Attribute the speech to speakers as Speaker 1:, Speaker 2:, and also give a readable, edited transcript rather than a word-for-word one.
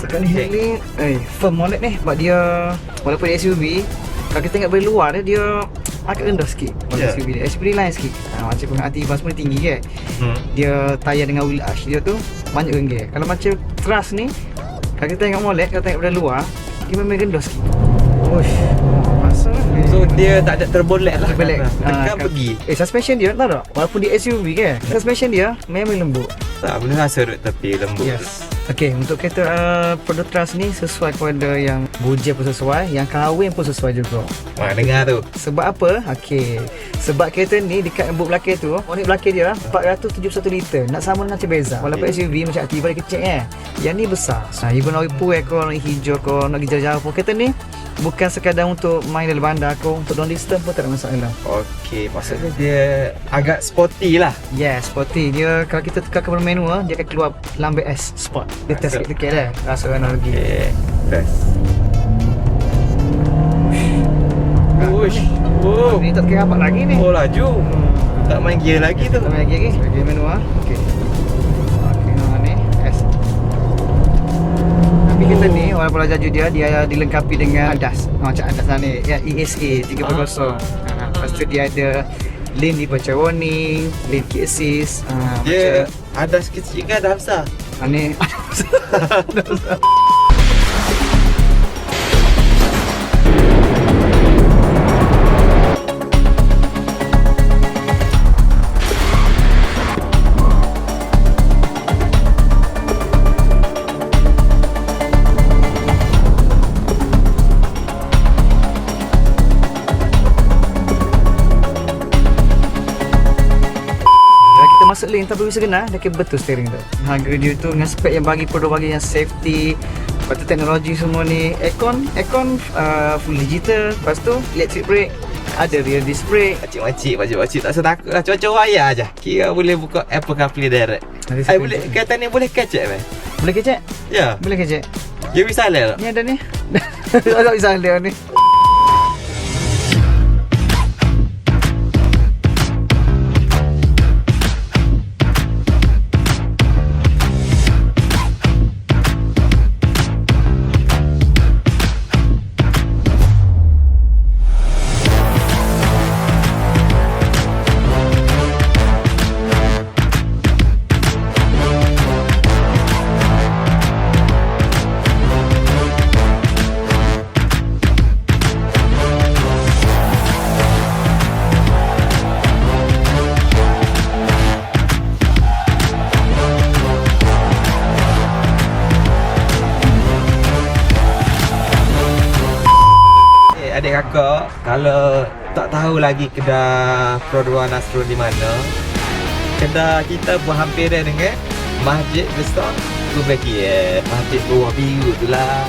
Speaker 1: Dekat ni handling firm molek ni. Sebab dia walaupun dia SUV, kalau kita tengok dari luar dia agak rendah sikit. SUV dia SUV line sikit. Macam pengerti bas pun tinggi kan. Dia tayar dengan wheel arch dia tu banyak renggir. Kalau macam Trust ni, kalau kita tengok molek, kalau tengok dari luar, dia memang rendah sikit. Uish, masa ni.
Speaker 2: So dia tak ada terbolek lah.
Speaker 1: Terbolek.
Speaker 2: Tekan pergi.
Speaker 1: Suspension dia tahu tak? Walaupun dia SUV kan, suspension dia memang lembut.
Speaker 2: Tak boleh rasa duduk tepi lembut.
Speaker 1: Yes. Okey, untuk kereta produk Trust ni sesuai kepada yang budget pun sesuai, yang kahwin pun sesuai juga.
Speaker 2: Wah, dengar tu.
Speaker 1: Sebab apa? Okey. Sebab kereta ni dekat boot belakang tu, unit belakang dia 471 liter. Nak sama dengan Beza. Walaupun SUV macam Activa dia kecil kan. Yang ni besar. Even nak pergi kau nak hijau kau nak pergi jauh-jauh pun kereta ni bukan sekadar untuk main dalam bandar kau, untuk long distance pun tak ada masalah.
Speaker 2: Okey, maksudnya dia agak sporty lah.
Speaker 1: Yes, sporty. Dia kalau kita tekan ke menu dia akan keluar lambe S Sport. Dia test sikit-sikit dah. Rasa analogi.
Speaker 2: Okey, test. Uish. Oh,
Speaker 1: Ni tak kira apa lagi ni.
Speaker 2: oh laju. Tak main gear lagi tu.
Speaker 1: Kita main lagi. Bagi menu Okey. Okey, ni S. Tapi kereta ni walaupun laju dia dilengkapi dengan ADAS. Macam ADAS lah ni. Ya, ESA 3.0. Lepas tu dia ada lane departure warning, lane key assist.
Speaker 2: Dia ada sikit-sikit kan dah besar.
Speaker 1: Ni masuk lane tak perlu segenah, dia kena betul steering tu. Harga dia tu dengan spek yang bagi produk bagi yang safety, lepas tu teknologi semua ni, aircon full digital, lepas tu electric brake, ada rear disc brake.
Speaker 2: Pakcik tak usah takut lah, cuaca wayar je. Kira boleh buka Apple CarPlay direct. Boleh, kereta ni boleh kecek kan?
Speaker 1: Boleh kecek?
Speaker 2: Ya.
Speaker 1: Boleh kecek.
Speaker 2: Dia bisa lel.
Speaker 1: Ni ada ni. Tak bisa dia ni.
Speaker 2: Adik kakak, kalau tak tahu lagi kedai Produa Nasrul di mana, kedai kita berhampiran dengan Masjid Besar Kubakia, Masjid Bawah Biru tu lah.